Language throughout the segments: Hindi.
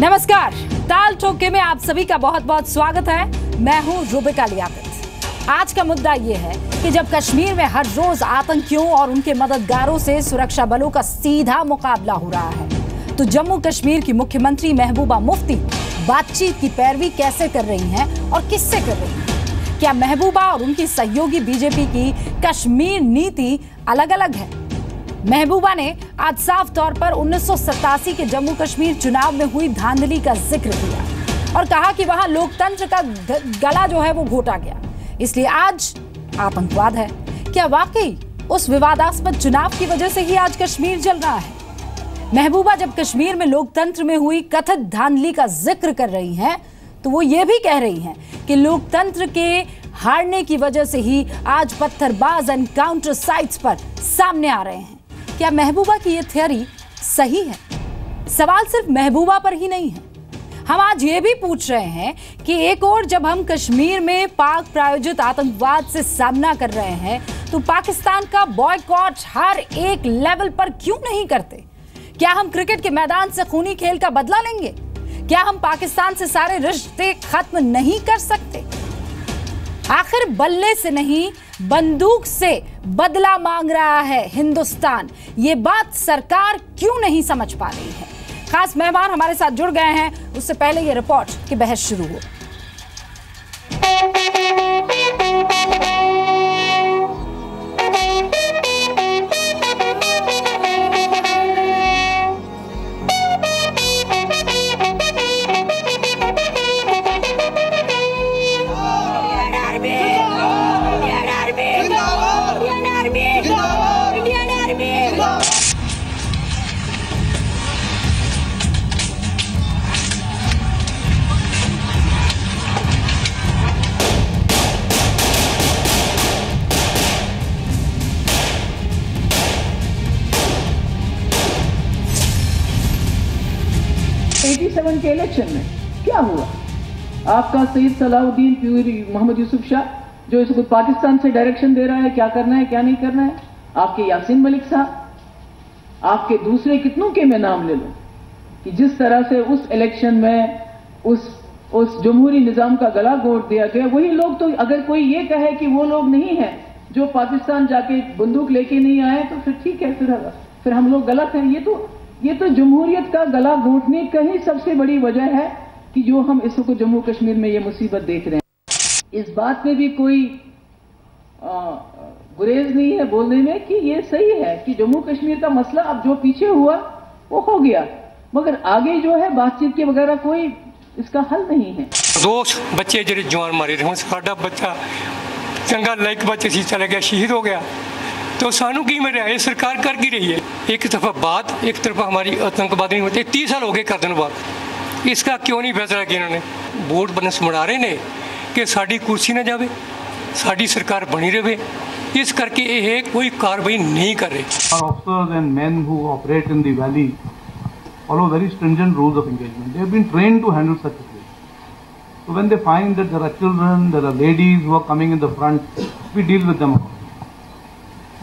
नमस्कार, ताल ठोके में आप सभी का बहुत बहुत स्वागत है। मैं हूं रूबिका लियाकत। आज का मुद्दा ये है कि जब कश्मीर में हर रोज आतंकियों और उनके मददगारों से सुरक्षा बलों का सीधा मुकाबला हो रहा है, तो जम्मू कश्मीर की मुख्यमंत्री महबूबा मुफ्ती बातचीत की पैरवी कैसे कर रही हैं और किससे कर रही हैं? क्या महबूबा और उनकी सहयोगी बीजेपी की कश्मीर नीति अलग अलग है? महबूबा ने आज साफ तौर पर 1987 के जम्मू कश्मीर चुनाव में हुई धांधली का जिक्र किया और कहा कि वहां लोकतंत्र का गला जो है वो घोटा गया, इसलिए आज आतंकवाद है। क्या वाकई उस विवादास्पद चुनाव की वजह से ही आज कश्मीर जल रहा है? महबूबा जब कश्मीर में लोकतंत्र में हुई कथित धांधली का जिक्र कर रही हैं, तो वो ये भी कह रही हैं कि लोकतंत्र के हारने की वजह से ही आज पत्थरबाज एनकाउंटर साइट्स पर सामने आ रहे हैं। क्या महबूबा की ये थ्योरी सही है? सवाल सिर्फ महबूबा पर ही नहीं है। हम आज ये भी पूछ रहे हैं कि एक और जब हम कश्मीर में पाक प्रायोजित आतंकवाद से सामना कर रहे हैं, तो पाकिस्तान का बॉयकॉट हर एक लेवल पर क्यों नहीं करते? क्या हम क्रिकेट के मैदान से खूनी खेल का बदला लेंगे? क्या हम पाकिस्तान से सारे रिश्ते खत्म नहीं कर सकते? आखिर बल्ले से नहीं, बंदूक से बदला मांग रहा है हिंदुस्तान। ये बात सरकार क्यों नहीं समझ पा रही है? खास मेहमान हमारे साथ जुड़ गए हैं। उससे पहले ये रिपोर्ट की बहस शुरू हो। के इलेक्शन में क्या हुआ? आपका सईद सलाउद्दीन प्यूरी मोहम्मद यूसुफ शाह जो इसको पाकिस्तान से डायरेक्शन दे रहा है, क्या करना है क्या नहीं करना है। आपके यासीन मलिक साहब, आपके दूसरे कितनों के मैं नाम ले लूं कि जिस तरह से उस इलेक्शन में उस जमहूरी निजाम का गला घोट दिया गया। वही लोग, तो अगर कोई ये कहे कि वो लोग नहीं है जो पाकिस्तान जाके बंदूक लेके नहीं आए, तो फिर ठीक है, फिर हम लोग गलत हैं। ये तो जमहूरियत का गला घोटने का ही सबसे बड़ी वजह है कि जो हम इस वक्त जम्मू कश्मीर में ये मुसीबत देख रहे हैं। इस बात में भी कोई गुरेज नहीं है बोलने में कि ये सही है कि जम्मू कश्मीर का मसला अब जो पीछे हुआ वो हो गया, मगर आगे जो है बातचीत के वगैरह कोई इसका हल नहीं है। दोस्त बच्चे जो जवान मारे रहे, साडा बच्चा चंगा लाइक बच्चे सी चला गया, शहीद हो गया, तो सानू की मिल रहा है? सरकार कर की रही है। एक तरफा बात, एक तरफा हमारी आतंकवाद नहीं होते। 30 साल हो गए कर देने बाद, इसका क्यों नहीं फैसला किया इन्होंने? वोट बनस बना रहे ने कि साड़ी कुर्सी ना जावे, साड़ी सरकार बनी रहे, इस करके ये कोई कार्रवाई नहीं कर रहे। Officers and men who operate in the valley follow very stringent rules of engagement. They have been trained to handle such a case. So when they find that there are children, there are ladies who are coming in the front, we deal with them.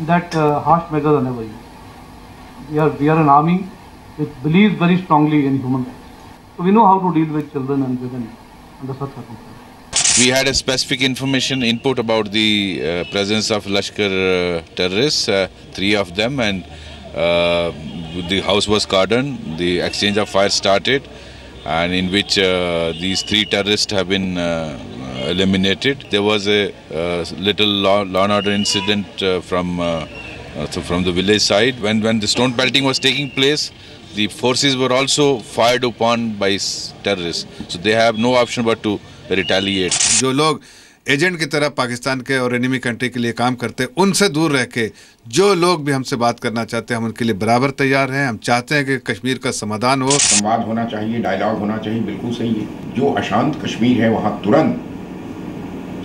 That harsh measures are never used. We are an army which believes very strongly in human rights. So we know how to deal with children and women under such circumstances. We had a specific information input about the presence of Lashkar terrorists, 3 of them, and the house was cordoned. The exchange of fire started, and in which these 3 terrorists have been eliminated. There was a little law and order incident from the village side. When the stone pelting was taking place, the forces were also fired upon by terrorists. So they have no option but to retaliate. जो लोग एजेंट की तरह पाकिस्तान के और एनिमी कंट्री के लिए काम करते हैं, उनसे दूर रह के जो लोग भी हमसे बात करना चाहते हैं, हम उनके लिए बराबर तैयार हैं। हम चाहते हैं कि कश्मीर का समाधान हो। संवाद होना चाहिए, डायलॉग होना चाहिए, बिल्कुल सही है। जो अशांत कश्मीर है वहाँ तुरंत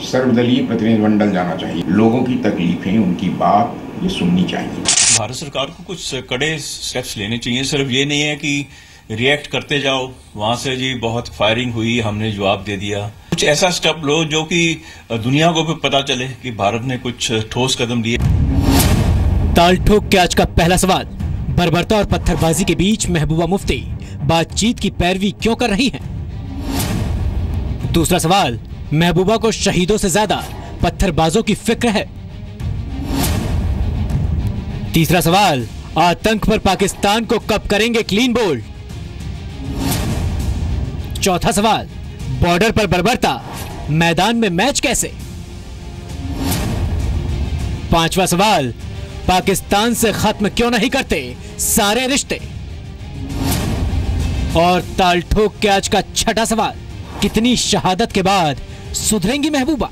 सर्वदलीय प्रतिनिधिमंडल जाना चाहिए। लोगों की तकलीफें, उनकी बात ये सुननी चाहिए। भारत सरकार को कुछ कड़े स्टेप्स लेने चाहिए। सिर्फ ये नहीं है कि रिएक्ट करते जाओ, वहां से जी बहुत फायरिंग हुई, हमने जवाब दे दिया। कुछ ऐसा स्टेप लो जो कि दुनिया को भी पता चले कि भारत ने कुछ ठोस कदम लिए। ताल ठोक के आज का पहला सवाल। बर्बरता और पत्थरबाजी के बीच महबूबा मुफ्ती बातचीत की पैरवी क्यों कर रही हैं? दूसरा सवाल, महबूबा को शहीदों से ज्यादा पत्थरबाजों की फिक्र है। तीसरा सवाल, आतंक पर पाकिस्तान को कब करेंगे क्लीन बोल्ड? चौथा सवाल, बॉर्डर पर बर्बरता, मैदान में मैच कैसे? पांचवा सवाल, पाकिस्तान से खत्म क्यों नहीं करते सारे रिश्ते? और ताल ठोक के आज का छठा सवाल, कितनी शहादत के बाद सुधरेंगी महबूबा?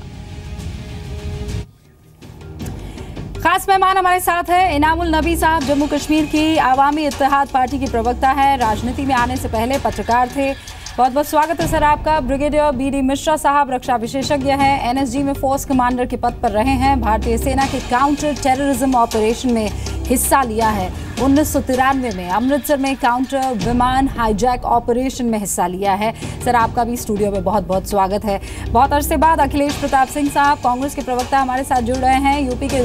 खास मेहमान हमारे साथ है इनामुल नबी साहब, जम्मू कश्मीर की आवामी इत्तेहाद पार्टी की प्रवक्ता है, राजनीति में आने से पहले पत्रकार थे। बहुत बहुत स्वागत है सर आपका। ब्रिगेडियर बीडी मिश्रा साहब रक्षा विशेषज्ञ हैं, एनएसजी में फोर्स कमांडर के पद पर रहे हैं, भारतीय सेना के काउंटर टेररिज्म ऑपरेशन में हिस्सा लिया है। 1993 में अमृतसर में काउंटर विमान हाईजैक ऑपरेशन में हिस्सा लिया है। सर आपका भी स्टूडियो में बहुत बहुत स्वागत है। बहुत अरसे बाद अखिलेश प्रताप सिंह साहब, कांग्रेस के प्रवक्ता, हमारे साथ जुड़ रहे हैं, यूपी के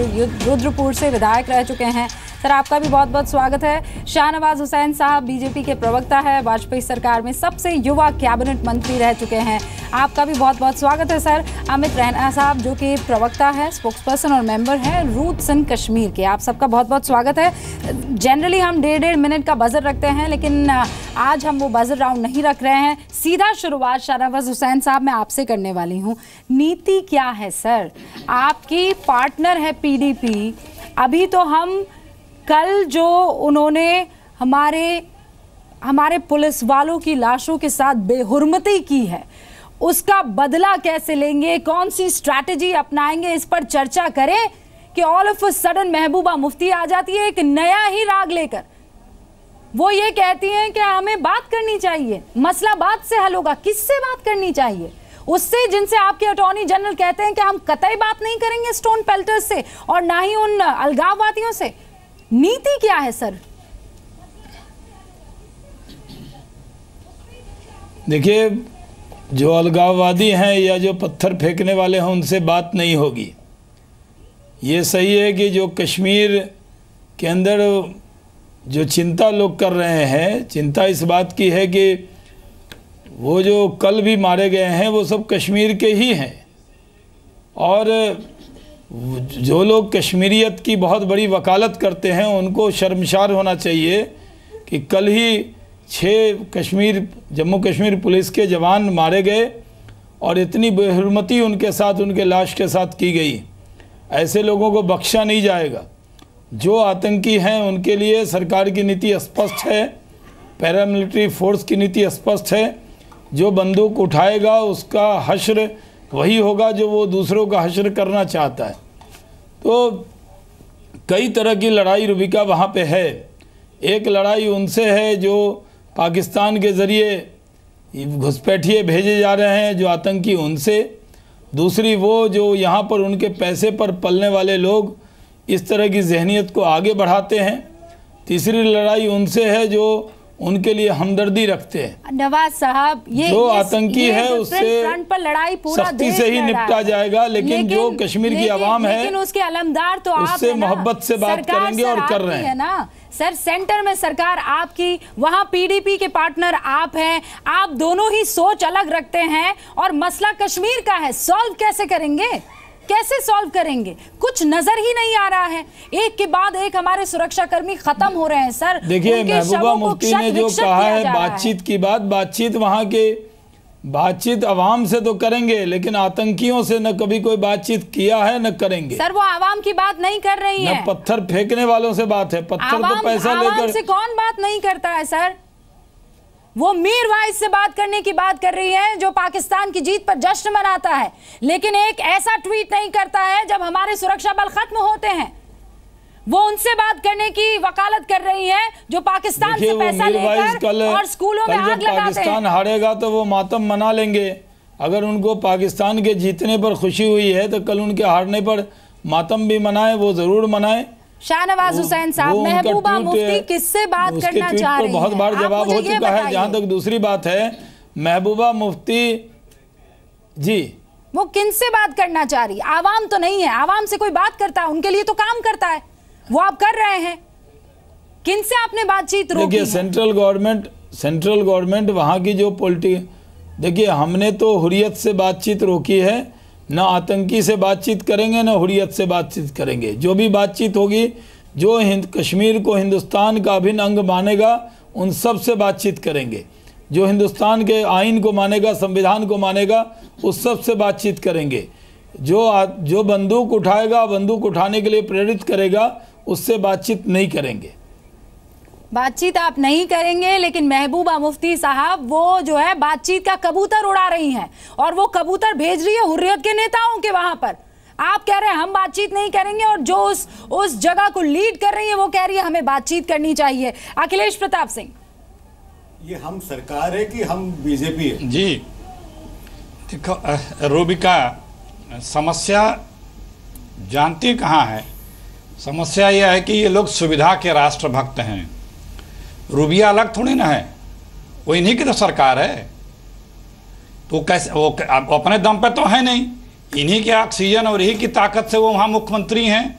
रुद्रपुर से विधायक रह चुके हैं। सर आपका भी बहुत बहुत स्वागत है। शाहनवाज हुसैन साहब बीजेपी के प्रवक्ता है, वाजपेयी सरकार में सबसे युवा कैबिनेट मंत्री रह चुके हैं, आपका भी बहुत बहुत स्वागत है सर। अमित रैना साहब जो कि प्रवक्ता है, स्पोक्सपर्सन और मेंबर है रूट्स इन कश्मीर के, आप सबका बहुत बहुत स्वागत है। जनरली हम 1.5 मिनट का बजर रखते हैं, लेकिन आज हम वो बजर राउंड नहीं रख रहे हैं। सीधा शुरुआत शाहनवाज हुसैन साहब मैं आपसे करने वाली हूँ। नीति क्या है सर? आपकी पार्टनर है पीडीपी, अभी तो हम कल जो उन्होंने हमारे पुलिस वालों की लाशों के साथ बेहुरमती की है, उसका बदला कैसे लेंगे, कौन सी स्ट्रैटेजी अपनाएंगे, इस पर चर्चा करें कि all of a sudden Mehbooba Mufti आ जाती है एक नया ही राग लेकर। वो ये कहती हैं कि हमें बात करनी चाहिए, मसला बात से हल होगा। किससे बात करनी चाहिए? उससे जिनसे आपके अटॉर्नी जनरल कहते हैं कि हम कतई बात नहीं करेंगे स्टोन पेल्टर्स से और ना ही उन अलगाववादियों से। नीति क्या है सर? देखिए, जो अलगाववादी हैं या जो पत्थर फेंकने वाले हैं उनसे बात नहीं होगी। ये सही है कि जो कश्मीर के अंदर जो चिंता लोग कर रहे हैं, चिंता इस बात की है कि वो जो कल भी मारे गए हैं वो सब कश्मीर के ही हैं, और जो लोग कश्मीरियत की बहुत बड़ी वकालत करते हैं उनको शर्मसार होना चाहिए कि कल ही 6 जम्मू कश्मीर पुलिस के जवान मारे गए और इतनी बेहुरमती उनके साथ, उनके लाश के साथ की गई। ऐसे लोगों को बख्शा नहीं जाएगा। जो आतंकी हैं उनके लिए सरकार की नीति स्पष्ट है, पैरामिलिट्री फोर्स की नीति स्पष्ट है। जो बंदूक उठाएगा उसका हश्र वही होगा जो वो दूसरों का हश्र करना चाहता है। तो कई तरह की लड़ाई रुबिका वहाँ पे है। एक लड़ाई उनसे है जो पाकिस्तान के ज़रिए घुसपैठिए भेजे जा रहे हैं, जो आतंकी, उनसे। दूसरी वो जो यहाँ पर उनके पैसे पर पलने वाले लोग इस तरह की जहनीत को आगे बढ़ाते हैं। तीसरी लड़ाई उनसे है जो उनके लिए हमदर्दी रखते हैं। नवाज साहब, ये जो आतंकी है उससे फ्रंट पर लड़ाई पूरा सख्ती से ही निपटा जाएगा, लेकिन जो कश्मीर की आवाम है लेकिन उसके अलमदार तो आप उससे मोहब्बत से बात करेंगे और कर रहे हैं ना सर। सेंटर में सरकार आपकी, वहां पीडीपी के पार्टनर आप हैं, आप दोनों ही सोच अलग रखते हैं और मसला कश्मीर का है। सॉल्व कैसे करेंगे? कैसे सॉल्व करेंगे? कुछ नजर ही नहीं आ रहा है। एक के बाद एक हमारे सुरक्षा कर्मी खत्म हो रहे हैं सर। देखिए, महबूबा मुफ्ती ने जो कहा है बातचीत की बातचीत वहां के बातचीत आवाम से तो करेंगे, लेकिन आतंकियों से न कभी कोई बातचीत किया है न करेंगे। सर वो आवाम की बात नहीं कर रही है, न पत्थर फेंकने वालों से बात है। पत्थर तो पैसा लेकर से कौन बात नहीं करता है सर? वो मीर वाइज से बात करने की बात कर रही है जो पाकिस्तान की जीत पर जश्न मनाता है, लेकिन एक ऐसा ट्वीट नहीं करता है जब हमारे सुरक्षा बल खत्म होते हैं। वो उनसे बात करने की वकालत कर रही है जो पाकिस्तान से पैसा लेकर और स्कूलों में आग लगाते हैं। पाकिस्तान हारेगा तो वो मातम मना लेंगे। अगर उनको पाकिस्तान के जीतने पर खुशी हुई है तो कल उनके हारने पर मातम भी मनाए, वो जरूर मनाए। शाहनवाज हुसैन साहब, महबूबा मुफ्ती किससे बात करना चाह रही है? बहुत बार जवाब हो चुका है। जहां तक दूसरी बात है, महबूबा मुफ्ती जी वो किनसे बात करना चाह रही है? आवाम तो नहीं है, आवाम से कोई बात करता है, उनके लिए तो काम करता है, वो आप कर रहे हैं। किनसे आपने बातचीत रोकी? देखिए, सेंट्रल गवर्नमेंट सेंट्रल गवर्नमेंट वहाँ की जो देखिए, हमने तो हुर्रियत से बातचीत रोकी है, ना आतंकी से बातचीत करेंगे ना हुर्रियत से बातचीत करेंगे। जो भी बातचीत होगी, जो कश्मीर को हिंदुस्तान का अभिन्न अंग मानेगा उन सब से बातचीत करेंगे। जो हिंदुस्तान के आइन को मानेगा, संविधान को मानेगा, उस सब से बातचीत करेंगे। जो बंदूक उठाएगा, बंदूक उठाने के लिए प्रेरित करेगा, उससे बातचीत नहीं करेंगे। बातचीत आप नहीं करेंगे, लेकिन महबूबा मुफ्ती साहब वो जो है बातचीत का कबूतर उड़ा रही हैं और वो कबूतर भेज रही है हुर्रियत के नेताओं के वहां पर। आप कह रहे हैं हम बातचीत नहीं करेंगे, और जो उस जगह को लीड कर रही है वो कह रही है हमें बातचीत करनी चाहिए। अखिलेश प्रताप सिंह, ये हम सरकार है कि हम बीजेपी है? जी देखो रूबिका, समस्या जानती कहाँ है? समस्या यह है कि ये लोग सुविधा के राष्ट्रभक्त हैं। रूबिया अलग थोड़ी ना है, वो इन्हीं की तो सरकार है। तो कैसे वो अपने दम पे तो है नहीं, इन्हीं के ऑक्सीजन और इन्हीं की ताकत से वो वहाँ मुख्यमंत्री हैं।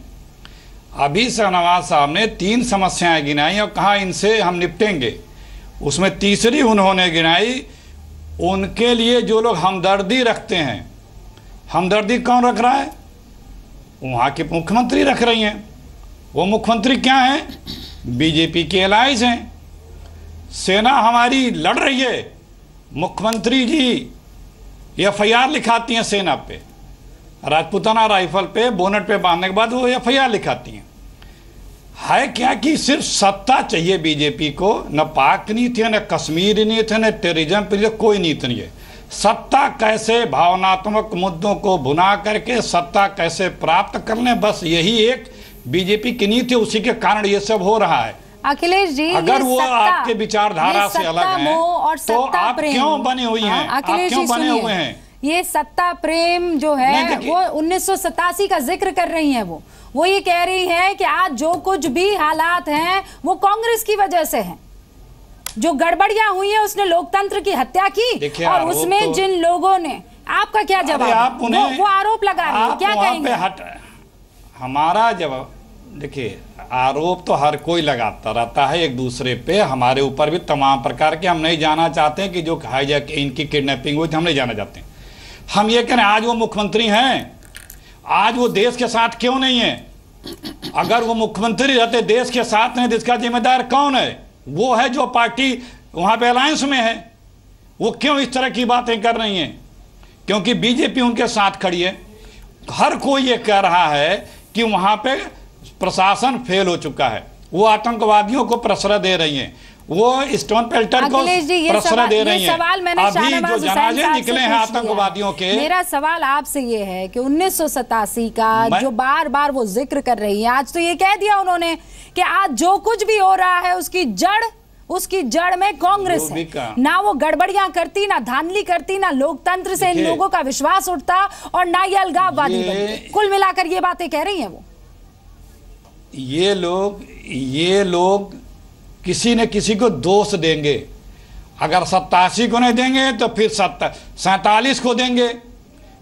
अभी शाहनवाज साहब ने 3 समस्याएं गिनाई और कहा इनसे हम निपटेंगे। उसमें तीसरी उन्होंने गिनाई, उनके लिए जो लोग हमदर्दी रखते हैं। हमदर्दी कौन रख रहा है? वहाँ के मुख्यमंत्री रख रही हैं। वो मुख्यमंत्री क्या हैं? बीजेपी के एलाइज हैं। सेना हमारी लड़ रही है, मुख्यमंत्री जी FIR लिखाती हैं सेना पे, राजपूताना राइफल पे बोनट पे बांधने के बाद वो FIR लिखाती हैं। है क्या कि सिर्फ सत्ता चाहिए बीजेपी को, न पाक नीति है, न कश्मीर नीति है, न टेररिज्म पे कोई नीति नहीं है। सत्ता कैसे भावनात्मक मुद्दों को भुना करके सत्ता कैसे प्राप्त कर लें, बस यही एक बीजेपी की नीति है। उसी के कारण ये सब हो रहा है। अखिलेश जी, अगर वो आपके विचारधारा से अलग हैं तो आप क्यों बने हुई हैं? आप क्यों बने हुए हैं? ये सत्ता प्रेम जो है वो 1987 का जिक्र कर रही हैं। वो ये कह रही हैं कि आज जो कुछ भी हालात हैं वो कांग्रेस की वजह से हैं। जो गड़बड़ियां हुई है, उसने लोकतंत्र की हत्या की, और उसमें जिन लोगों ने, आपका क्या जवाब? वो आरोप लगा रहे हैं, क्या कहेंगे? हमारा जवाब देखिए, आरोप तो हर कोई लगाता रहता है एक दूसरे पे, हमारे ऊपर भी तमाम प्रकार के। हम नहीं जाना चाहते हैं कि जो हाईजैक इनकी किडनैपिंग हुई थी, हम नहीं जाना चाहते हैं। हम ये कह रहे हैं आज वो मुख्यमंत्री हैं, आज वो देश के साथ क्यों नहीं है? अगर वो मुख्यमंत्री रहते देश के साथ नहीं, इसका जिम्मेदार कौन है? वो है जो पार्टी वहां पे अलायंस में है। वो क्यों इस तरह की बातें कर रही हैं? क्योंकि बीजेपी उनके साथ खड़ी है। हर कोई ये कह रहा है कि वहां पे प्रशासन फेल हो चुका है, वो आतंकवादियों को प्रश्रय दे रही हैं, वो स्टोन पेल्टर को प्रश्रय दे रही हैं। अभी जो जनाजे निकले हैं आतंकवादियों के, मेरा सवाल आपसे ये है कि 1987 का जो बार बार वो जिक्र कर रही है, आज तो ये कह दिया उन्होंने कि आज जो कुछ भी हो रहा है उसकी जड़ में कांग्रेस है। ना वो गड़बड़ियां करती, ना धांधली करती, ना लोकतंत्र से इन लोगों का विश्वास उठता, और ना ये अलगाववादी बनते। कुल मिलाकर ये बातें कह रही हैं वो। ये लोग किसी न किसी को दोष देंगे। अगर 87 को नहीं देंगे तो फिर 47 को देंगे,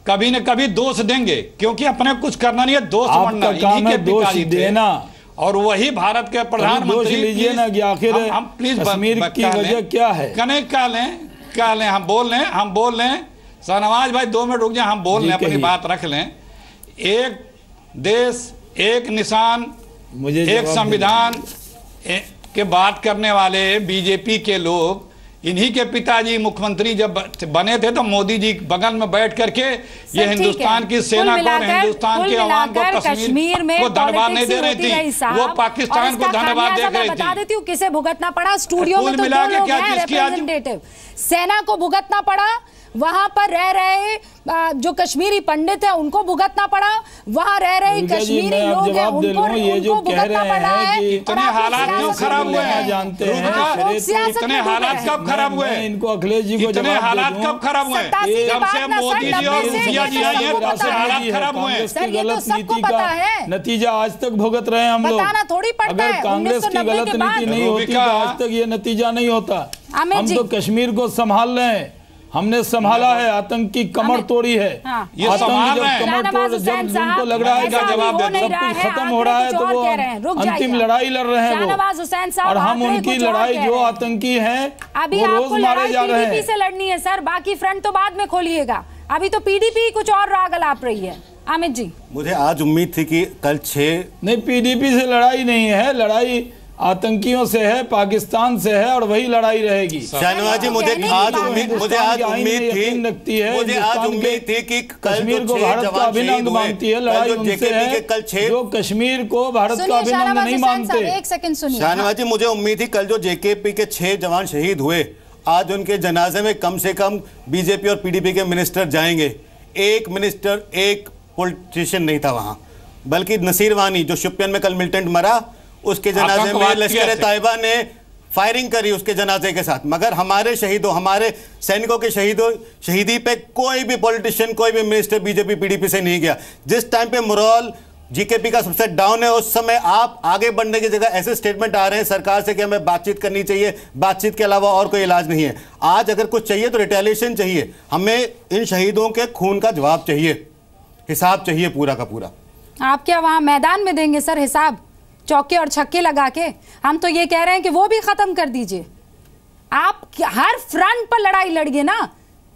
कभी न कभी दोष देंगे, क्योंकि अपने कुछ करना नहीं है, दोष बनना। इन्हीं के पिताजी देना, और वही भारत के प्रधानमंत्री। लीजिए ना कि आखिर हम प्लीज कश्मीर की वजह क्या है? कनेक्ट क्या लें, हम बोल लें शाहनवाज भाई 2 मिनट रुक जाए, हम बोल लें, अपनी बात रख लें। एक देश, एक निशान, एक संविधान के बात करने वाले बीजेपी के लोग, इन्हीं के पिताजी मुख्यमंत्री जब बने थे तो मोदी जी बगल में बैठ करके ये हिंदुस्तान की सेना को, हिंदुस्तान के अवाम को कश्मीर को धन्यवाद नहीं दे रही थी, वो पाकिस्तान को धन्यवाद दे रही थी। बता देती हूँ किसे भुगतना पड़ा। स्टूडियो में तो 2 लोग हैं रिप्रेजेंटेटिव, सेना को भुगतना पड़ा, वहां पर रह रहे जो कश्मीरी पंडित है उनको भुगतना पड़ा, वहां रह रहे कश्मीरी लोग हैं उनको भुगतना पड़ा है। इतने हालात क्यों खराब हुए हैं? जानते हैं इतने हालात कब खराब हुए? इनको अखिलेश जी को इतने हालात कब खराब हुए? जब से मोदी जी और मुखिया जी आई है तब से हालात खराब हुए हैं। गलत नीति का नतीजा आज तक भुगत रहे हैं हम लोग। अगर कांग्रेस की गलत नीति नहीं होती तो आज तक ये नतीजा नहीं होता। हम तो कश्मीर को संभाल रहे हैं, हमने संभाला है, आतंकी कमर तोड़ी है। ये सवाल है। कमर तोड़ जब उनको लग रहा है कि सब कुछ खत्म हो रहा है तो वो अंतिम लड़ाई लड़ रहे हैं वो, और हम उनकी लड़ाई जो आतंकी हैं अभी आपको लड़ाई पीडीपी से लड़नी है सर, बाकी फ्रंट तो बाद में खोलिएगा, अभी तो पीडीपी कुछ और राग अलाप रही है। अमित जी, मुझे आज उम्मीद थी कि कल 6 नहीं, पीडीपी से लड़ाई नहीं है, लड़ाई आतंकियों से है, पाकिस्तान से है, और वही लड़ाई रहेगी। शाहनवाज जी, मुझे आज उम्मीद थी कि कश्मीर को भारत का अभिन्न अंग मानती है, लड़ाई उनसे है जो कश्मीर को भारत का अभिन्न अंग नहीं मानते। एक सेकंड सुनिए शाहनवाज जी, मुझे उम्मीद थी कल जो जेकेपी के 6 जवान शहीद हुए, आज उनके जनाजे में कम से कम बीजेपी और पीडीपी के मिनिस्टर जाएंगे। एक मिनिस्टर, एक पॉलिटिशियन नहीं था वहां, बल्कि नसीर वानी जो शोपियान में कल मिलिटेंट मरा, उसके जनाजे में लश्कर तैयबा ने फायरिंग करी उसके जनाजे के साथ। मगर हमारे शहीदों, हमारे सैनिकों के शहीदी पे कोई भी पॉलिटिशियन, कोई भी मिनिस्टर बीजेपी पीडीपी से नहीं गया। जिस टाइम पे मोरल जीकेपी का सबसे डाउन है, उस समय आप आगे बढ़ने की जगह ऐसे स्टेटमेंट आ रहे हैं सरकार से कि हमें बातचीत करनी चाहिए, बातचीत के अलावा और कोई इलाज नहीं है। आज अगर कुछ चाहिए तो रिटेलिएशन चाहिए, हमें इन शहीदों के खून का जवाब चाहिए, हिसाब चाहिए पूरा का पूरा। आप क्या वहां मैदान में देंगे सर हिसाब, चौके और छक्के लगा के? हम तो ये कह रहे हैं कि वो भी खत्म कर दीजिए। आप हर फ्रंट पर लड़ाई लड़िए ना।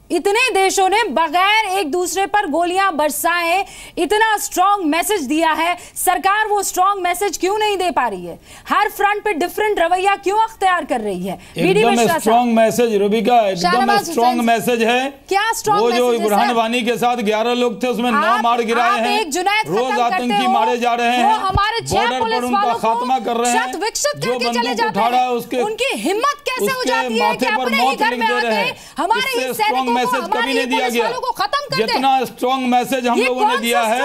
इतने देशों ने बगैर एक दूसरे पर गोलियां बरसाए इतना स्ट्रॉन्ग मैसेज दिया है, सरकार वो स्ट्रॉन्ग मैसेज क्यों नहीं दे पा रही है? हर फ्रंट पे डिफरेंट रवैया क्यों अख्तियार कर रही है? एकदम स्ट्रॉन्ग मैसेज रूबिका, एकदम स्ट्रॉन्ग मैसेज है। क्या स्ट्रॉन्ग? वो जो बुरहान वानी के साथ 11 लोग थे उसमें 9 मार गिराए हैं, रोज आतंकी मारे जा रहे हैं, बॉर्डर पर उनका खात्मा कर रहे हैं, जो बंदूक उठा रहा है उसके उनकी हिम्मत कैसे हो जाती है कि अपने ही घर में आके हमारे ही सैनिकों मैसेज कभी नहीं दिया गया। जितना स्ट्रॉन्ग मैसेज हम लोगों ने दिया है,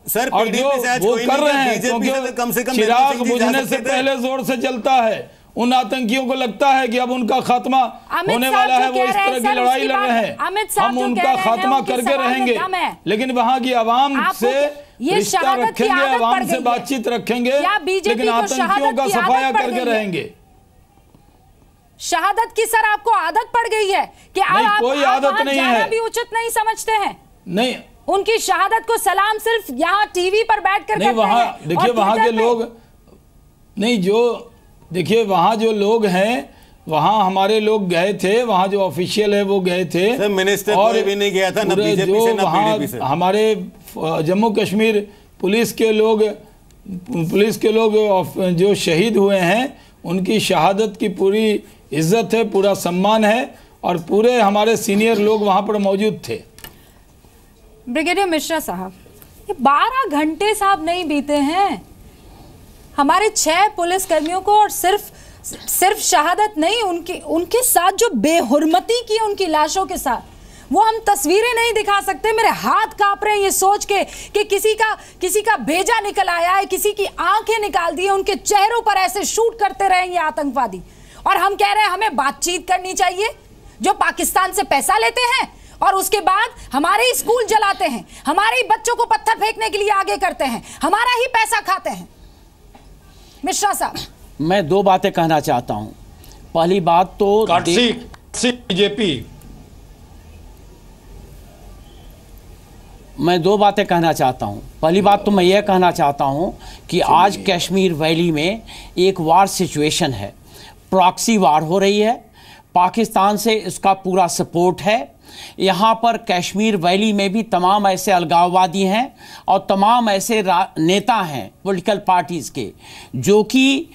सर और जो वो कर रहे हैं, क्योंकि चिराग बुझने से पहले जोर से जलता है। उन आतंकियों को लगता है कि अब उनका खात्मा होने वाला है, वो इस तरह की लड़ाई लड़ रहे हैं, हम उनका खात्मा करके रहेंगे। लेकिन वहां की आवाम से रिश्ता रखेंगे, आवाम से बातचीत रखेंगे, लेकिन आतंकियों का सफाया करके रहेंगे। शहादत की सर आपको आदत पड़ गई है कि अब कोई आदत नहीं है, भी उचित नहीं समझते हैं। नहीं, उनकी शहादत को सलाम सिर्फ यहाँ टीवी पर बैठकर नहीं, वहां देखिए वहां के लोग नहीं, जो देखिए वहां जो लोग हैं, वहां हमारे लोग गए थे, वहां जो ऑफिशियल है वो गए थे, मिनिस्टर और भी नहीं गया था, ना बीजेपी से ना पीडीपी से। हमारे जम्मू कश्मीर पुलिस के लोग जो शहीद हुए हैं, उनकी शहादत की पूरी इज्जत है, पूरा सम्मान है, और पूरे हमारे सीनियर लोग वहां पर मौजूद थे। ब्रिगेडियर मिश्रा साहब, ये 12 घंटे साहब नहीं बीते हैं हमारे 6 पुलिसकर्मियों को, और सिर्फ शहादत नहीं, उनके साथ जो बेहुरमती की उनकी लाशों के साथ, वो हम तस्वीरें नहीं दिखा सकते। मेरे हाथ कांप रहे हैं ये सोच के कि किसी का भेजा निकल आया है, किसी की आंखें निकाल दी है, उनके चेहरों पर ऐसे शूट करते रहे ये आतंकवादी, और हम कह रहे हैं हमें बातचीत करनी चाहिए। जो पाकिस्तान से पैसा लेते हैं और उसके बाद हमारे ही स्कूल जलाते हैं, हमारे ही बच्चों को पत्थर फेंकने के लिए आगे करते हैं, हमारा ही पैसा खाते हैं। मिश्रा साहब, मैं 2 बातें कहना चाहता हूं। पहली बात तो बीजेपी, मैं 2 बातें कहना चाहता हूं। पहली बात तो मैं यह कहना चाहता हूं कि आज कश्मीर वैली में एक वार सिचुएशन है, प्रॉक्सी वार हो रही है, पाकिस्तान से इसका पूरा सपोर्ट है। यहाँ पर कश्मीर वैली में भी तमाम ऐसे अलगाववादी हैं और तमाम ऐसे नेता हैं पॉलिटिकल पार्टीज़ के, जो कि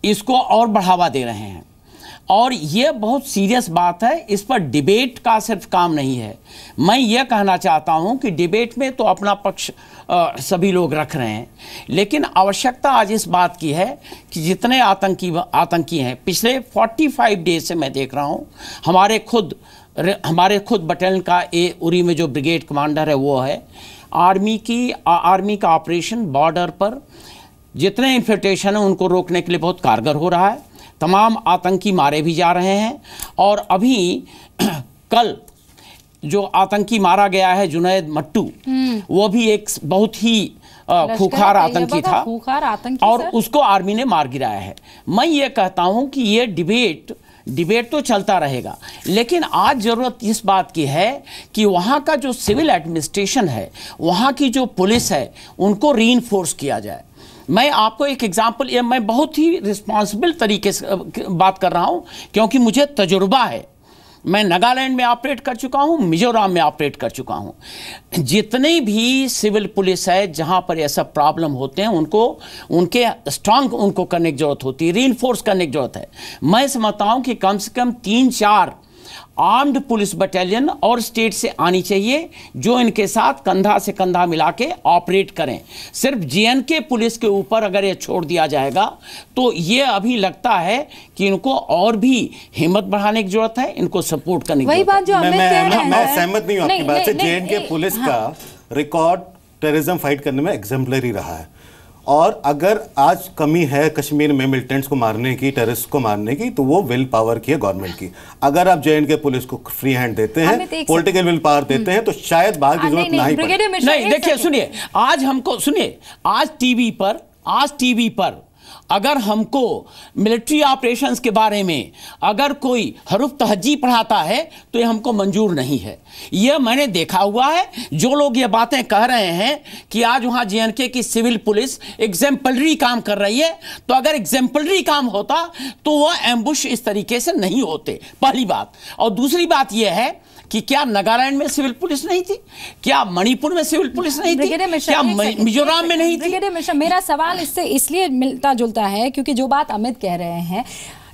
इसको और बढ़ावा दे रहे हैं, और ये बहुत सीरियस बात है। इस पर डिबेट का सिर्फ काम नहीं है। मैं ये कहना चाहता हूँ कि डिबेट में तो अपना पक्ष सभी लोग रख रहे हैं, लेकिन आवश्यकता आज इस बात की है कि जितने आतंकी हैं, पिछले 45 डेज से मैं देख रहा हूँ, हमारे खुद बटालियन का उरी में जो ब्रिगेड कमांडर है वो है, आर्मी का ऑपरेशन बॉर्डर पर जितने इन्फिल्ट्रेशन हैं उनको रोकने के लिए बहुत कारगर हो रहा है। तमाम आतंकी मारे भी जा रहे हैं, और अभी कल जो आतंकी मारा गया है जुनैद मट्टू, वो भी एक बहुत ही खूंखार आतंकी था, और उसको आर्मी ने मार गिराया है। मैं ये कहता हूं कि ये डिबेट डिबेट तो चलता रहेगा, लेकिन आज ज़रूरत इस बात की है कि वहाँ का जो सिविल एडमिनिस्ट्रेशन है, वहाँ की जो पुलिस है, उनको रीइंफोर्स किया जाए। मैं आपको एक एग्जांपल, ये मैं बहुत ही रिस्पॉन्सिबल तरीके से बात कर रहा हूँ क्योंकि मुझे तजुर्बा है। मैं नागालैंड में ऑपरेट कर चुका हूँ, मिजोरम में ऑपरेट कर चुका हूँ। जितनी भी सिविल पुलिस है जहाँ पर ऐसा प्रॉब्लम होते हैं, उनके स्ट्रांग उनको करने की जरूरत होती है, रीइंफोर्स करने की जरूरत है। मैं समझता हूँ कि कम से कम 3-4 आर्म्ड पुलिस बटालियन और स्टेट से आनी चाहिए जो इनके साथ कंधा से कंधा मिला के ऑपरेट करें। सिर्फ जेएनके पुलिस के ऊपर अगर ये छोड़ दिया जाएगा तो ये अभी लगता है कि इनको और भी हिम्मत बढ़ाने की जरूरत है, इनको सपोर्ट करने की वही बात जो मैं सहमत नहीं हूं आपकी बात से। जेएनके पुलिस का रिकॉर्ड टेररिज्म फाइट करने में एग्जाम्पलरी रहा है, और अगर आज कमी है कश्मीर में मिलिटेंट्स को मारने की, टेररिस्ट को मारने की, तो वो विल पावर की है गवर्नमेंट की। अगर आप जेएनके पुलिस को फ्री हैंड देते हैं, पॉलिटिकल विल पावर देते हैं, तो शायद बाहर की जरूरत नहीं पड़े। नहीं, देखिए सुनिए, आज टीवी पर अगर हमको मिलिट्री ऑपरेशंस के बारे में अगर कोई हरूफ तहज्जी पढ़ाता है तो ये हमको मंजूर नहीं है। ये मैंने देखा हुआ है। जो लोग ये बातें कह रहे हैं कि आज वहाँ जेएनके की सिविल पुलिस एग्जाम्पलरी काम कर रही है, तो अगर एग्जाम्पलरी काम होता तो वह एम्बुश इस तरीके से नहीं होते, पहली बात। और दूसरी बात यह है कि क्या नागालैंड में सिविल पुलिस नहीं थी, क्या मणिपुर में सिविल पुलिस नहीं थी, क्या मिजोरम में नहीं थी? मेरा सवाल इससे इसलिए मिलता जुलता है क्योंकि जो बात अमित कह रहे हैं,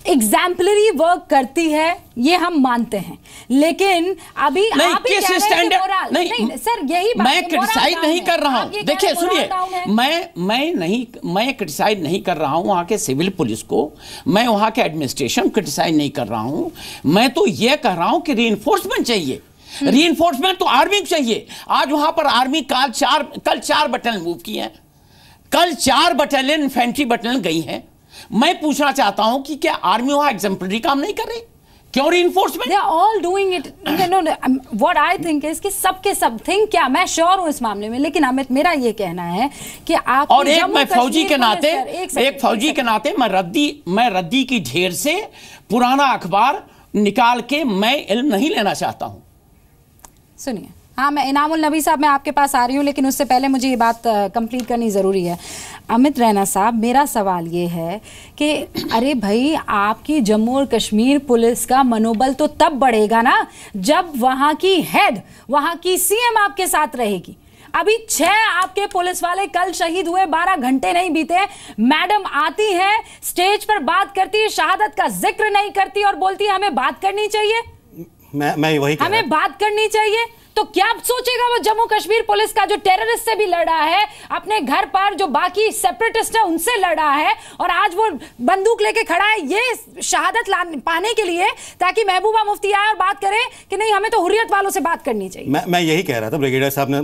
एग्जाम्पलरी वर्क करती है, ये हम मानते हैं, लेकिन अभी नहीं, आप किस स्टैंडर्ड नहीं सर, यही बात मैं क्रिटिसाइज नहीं कर रहा हूं। देखिए सुनिए, मैं क्रिटिसाइज नहीं कर रहा हूं वहां के सिविल पुलिस को, मैं वहां के एडमिनिस्ट्रेशन क्रिटिसाइज नहीं कर रहा हूं। मैं तो ये कह रहा हूं कि रीइंफोर्समेंट चाहिए। रीइंफोर्समेंट तो आर्मी को चाहिए। आज वहां पर आर्मी कल 4 बटालियन मूव किए हैं, कल 4 बटालियन इन्फेंट्री बटालियन गई हैं। मैं पूछना चाहता हूं कि क्या आर्मी वहां एग्जाम्पलरी काम नहीं कर रही? क्यों reinforcement? They are all doing it. No, what I think is कि सबके सब थिंक, क्या मैं श्योर हूं इस मामले में, लेकिन अमित मेरा ये कहना है कि आप और एक मैं फौजी के नाते मैं रद्दी की ढेर से पुराना अखबार निकाल के मैं इल्म नहीं लेना चाहता हूं। सुनिए, हाँ, मैं इनामुल नबी साहब, मैं आपके पास आ रही हूँ, लेकिन उससे पहले मुझे ये बात कंप्लीट करनी ज़रूरी है। अमित रैना साहब, मेरा सवाल ये है कि अरे भाई, आपकी जम्मू और कश्मीर पुलिस का मनोबल तो तब बढ़ेगा ना जब वहाँ की हेड, वहाँ की सीएम आपके साथ रहेगी। अभी 6 आपके पुलिस वाले कल शहीद हुए, 12 घंटे नहीं बीते, मैडम आती है, स्टेज पर बात करती है, शहादत का जिक्र नहीं करती और बोलती है हमें बात करनी चाहिए। मैं वही कह रहा हूं, हमें बात करनी चाहिए। तो क्या सोचेगा वो जम्मू कश्मीर पुलिस का जो टेररिस्ट से भी लड़ा है, अपने घर पर जो बाकी सेपरेटिस्ट है उनसे लड़ा है, और आज वो बंदूक लेके खड़ा है ये शहादत पाने के लिए, ताकि महबूबा मुफ्ती आए और बात करे कि नहीं, हमें तो हुर्रियत वालों से बात करनी चाहिए। मैं यही कह रहा था, ब्रिगेडियर साहब ने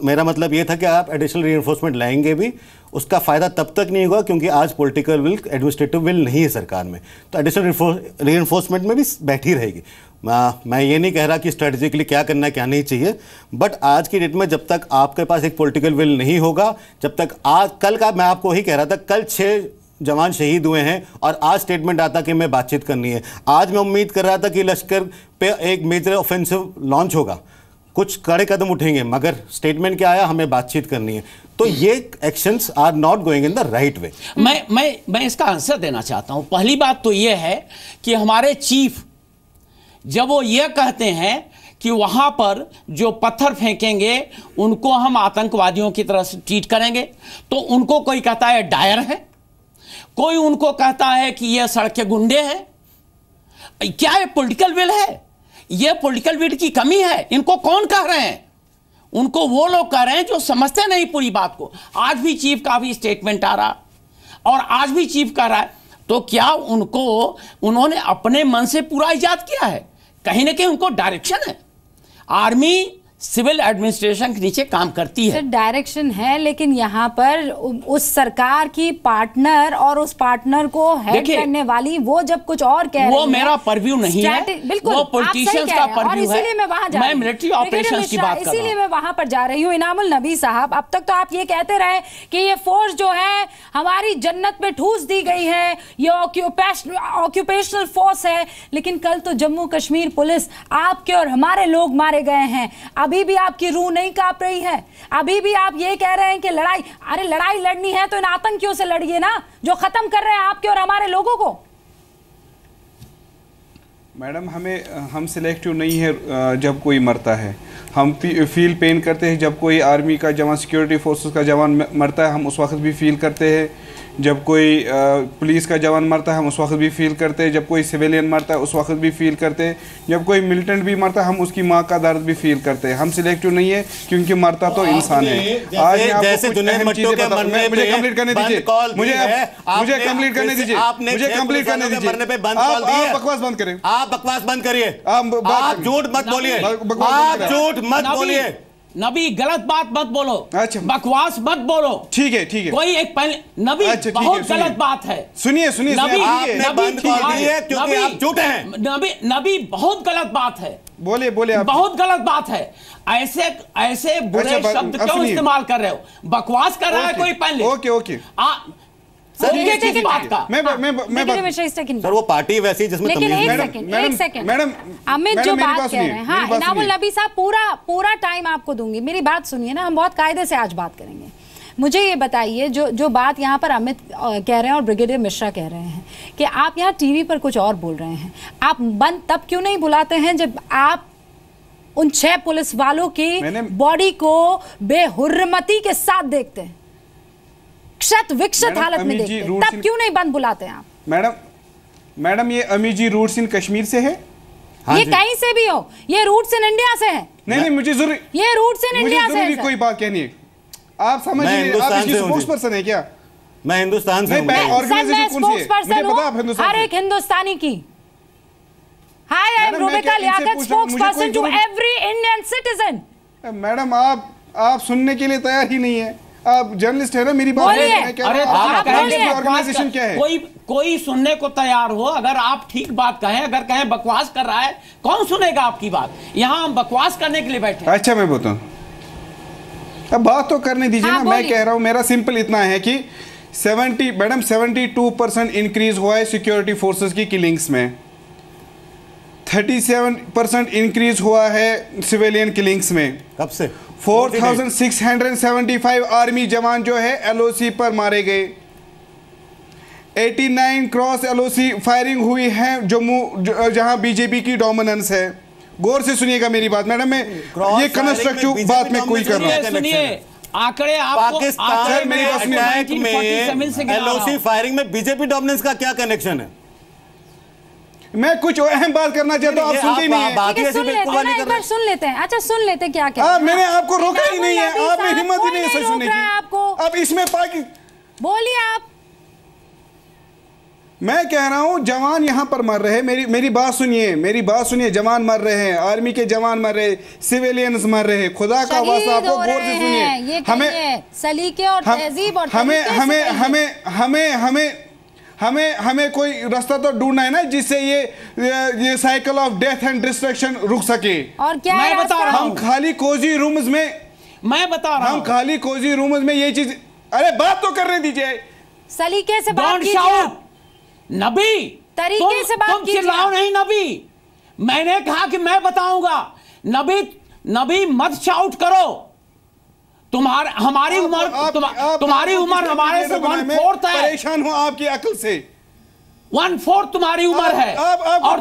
मेरा मतलब ये था कि आप एडिशनल रीइंफोर्समेंट लाएंगे भी, उसका फायदा तब तक नहीं होगा क्योंकि आज पॉलिटिकल विल, एडमिनिस्ट्रेटिव विल नहीं है सरकार में, तो एडिशनल रीइंफोर्समेंट में भी बैठी रहेगी। मैं ये नहीं कह रहा कि स्ट्रेटेजिकली क्या करना है क्या नहीं चाहिए, बट आज की डेट में जब तक आपके पास एक पॉलिटिकल विल नहीं होगा, जब तक कल का मैं आपको वही कह रहा था, कल 6 जवान शहीद हुए हैं और आज स्टेटमेंट आता कि मैं बातचीत करनी है। आज मैं उम्मीद कर रहा था कि लश्कर पे एक मेजर ऑफेंसिव लॉन्च होगा, कुछ कड़े कदम उठेंगे, मगर स्टेटमेंट क्या आया, हमें बातचीत करनी है। तो ये actions are not going in the right way. मैं इसका आंसर देना चाहता हूं। पहली बात तो ये है कि हमारे चीफ जब वो ये कहते हैं कि वहां पर जो पत्थर फेंकेंगे उनको हम आतंकवादियों की तरह से ट्रीट करेंगे, तो उनको कोई कहता है डायर है, कोई उनको कहता है कि ये सड़क के गुंडे हैं। क्या ये पॉलिटिकल विल है? ये पॉलिटिकल विल की कमी है। इनको कौन कह रहे हैं? उनको वो लोग कह रहे हैं जो समझते नहीं पूरी बात को। आज भी चीफ का भी स्टेटमेंट आ रहा और आज भी चीफ कह रहा है, तो क्या उन्होंने अपने मन से पूरा इजाद किया है? कहीं ना कहीं उनको डायरेक्शन है। आर्मी सिविल एडमिनिस्ट्रेशन के नीचे काम करती है। सर डायरेक्शन है, लेकिन यहाँ पर उस सरकार की पार्टनर और उस पार्टनर को हेड करने वाली वो जब कुछ और कह रही है, वो मेरा परव्यू नहीं है, बिल्कुल वो पॉलिटिशियंस का परव्यू है। इसीलिए मैं वहां जा रही हूं, मिलिट्री ऑपरेशंस की बात कर रहा हूं, इसीलिए मैं वहां पर जा रही हूँ। इनामुल नबी साहब, अब तक तो आप ये कहते रहे कि ये फोर्स जो है हमारी जन्नत में ठूस दी गई है, ये ऑक्यूपेशनल फोर्स है, लेकिन कल तो जम्मू कश्मीर पुलिस आपके और हमारे लोग मारे गए हैं। अभी भी आपकी रूह नहीं कांप रही है? अभी भी आप ये कह रहे हैं कि लड़ाई, अरे लड़ाई लड़नी है तो इन आतंकियों से लड़िए ना, जो खत्म कर रहे हैं आपके और हमारे लोगों को। मैडम हम सिलेक्टिव नहीं है जब कोई मरता है, हम फील पेन करते हैं जब कोई आर्मी का जवान, सिक्योरिटी फोर्सेस का जवान मरता है, हम उस वक्त भी फील करते हैं। जब कोई पुलिस का जवान मरता है हम उस वक्त भी फील करते हैं। जब कोई सिविलियन मरता है उस वक्त भी फील करते हैं। जब कोई मिलिटेंट भी मरता है हम उसकी माँ का दर्द भी फील करते हैं। हम सिलेक्टिव नहीं है क्योंकि मरता तो इंसान है। आज मैं आपको कुछ अहम चीजें बता, मुझे कंप्लीट करने दीजिए, मुझे कंप्लीट करने दीजिए, मुझे कंप्लीट करने दीजिए। आप बकवास बंद करें, आप बकवास बंद करिए, आप झूठ मत बोलिए, आप झूठ मत बोलिए। नबी गलत बात मत बोलो, अच्छा बकवास मत बोलो, ठीक है ठीक है। कोई एक पहले नबी अच्छा, बहुत गलत बात है। सुनिए सुनिए, आपने बंद कर दी है क्योंकि आप झूठे हैं। नबी बहुत गलत बात है, बोले बोले बहुत गलत बात है। ऐसे बुरे शब्द क्यों इस्तेमाल कर रहे हो? बकवास कर रहा है कोई पहले। ओके ओके सर वो पार्टी वैसी जिसमें लेकिन एक सेकंड अमित जो बात कह रहे हैं, हाँ इनामुल नबी साहब पूरा टाइम आपको दूंगी, मेरी बात सुनिए ना, हम बहुत कायदे से आज बात करेंगे। मुझे ये बताइए, जो बात यहाँ पर अमित कह रहे हैं और ब्रिगेडियर मिश्रा कह रहे हैं कि आप यहाँ टीवी पर कुछ और बोल रहे हैं, आप बंद तब क्यों नहीं बुलाते हैं जब आप उन 6 पुलिस वालों की बॉडी को बेहुर्मती के साथ देखते हैं, क्षत विक्षत हालत में देखते हैं, तब क्यों नहीं बंद बुलाते हैं आप? मैडम ये अमीजी रूट्स इन कश्मीर से है? हाँ ये कहीं से भी हो, ये रूट्स इन इंडिया से है। नहीं मुझे जरूरी, ये रूट्स इन इंडिया से है। कोई बात कहनी है, आप समझ लीजिए, आप इसकी स्पोक्सपर्सन है क्या? मैं हिंदुस्तान से हूं। ऑर्गेनाइजेशन कौन सी है? मुझे पता आप हिंदुस्तान, हर एक हिंदुस्तानी की। Hi, I am Rubika Liyaquat, spokesperson to every Indian citizen. Madam आप सुनने के लिए तैयार ही नहीं है, आप जर्नलिस्ट है ना, मेरी बात ऑर्गेनाइजेशन क्या है? कोई सुनने को तैयार हो, अगर आप ठीक बात कहें, अगर कहें बकवास कर रहा है, कौन सुनेगा आपकी बात? यहाँ हम बकवास करने के लिए बैठे। अच्छा मैं बताऊं, अब बात तो करने दीजिए ना। मैं कह रहा हूं, मेरा सिंपल इतना है कि 72% इंक्रीज हुआ है सिक्योरिटी फोर्सेस की किलिंग्स में, 37% इंक्रीज हुआ है सिविलियन किलिंग्स में। कब से? 4675 आर्मी जवान जो है एलओसी पर मारे गए, 89 क्रॉस एलओसी फायरिंग हुई है जम्मू जहां बीजेपी की डोमिनेंस है। गौर से सुनिएगा मेरी बात मैडम, मैं ये कंस्ट्रक्टिव बात में कोई कर रहा हूं। सुनिए आंकड़े आपको, पाकिस्तान में अटैक में एलओसी फायरिंग में बीजेपी डोमिनेंस का क्या कनेक्शन है? मैं कुछ अहम बात करना चाहता हूँ, आप सुनते ही नहीं है। एक बार सुन लेते हैं। अच्छा सुन लेते हैं क्या क्या। मैंने आपको रोका ही नहीं है, आप में हिम्मत ही नहीं है सुनने की। आपको अब इसमें बोलिए आप। मैं कह रहा हूँ जवान यहाँ पर मर रहे हैं, मेरी बात सुनिए, जवान मर रहे हैं, आर्मी के जवान मर रहे, सिविलियंस मर रहे हैं। खुदा का वास्ता आपको गौर से सुनिए, हमें सलीके और तहजीब और हमें कोई रास्ता तो ढूंढना है ना जिससे ये cycle of death and destruction रुक सके। और क्या मैं बता रहा हूं, हम खाली कोजी रूम्स में, मैं बता रहा हूं, हम खाली कोजी रूम्स में ये चीज, अरे बात तो करने दीजिए, सलीके से बात कीजिए। नबी तरीके से बात कीजिए। तुम चिल्लाओ नहीं नबी, मैंने कहा कि मैं बताऊंगा। नबी मत शाउट करो, हमारी उम्र तुम्हारी उम्र हमारे से 1/4 है। परेशान हो आपकी अकल से, 1/4 तुम्हारी उम्र है। और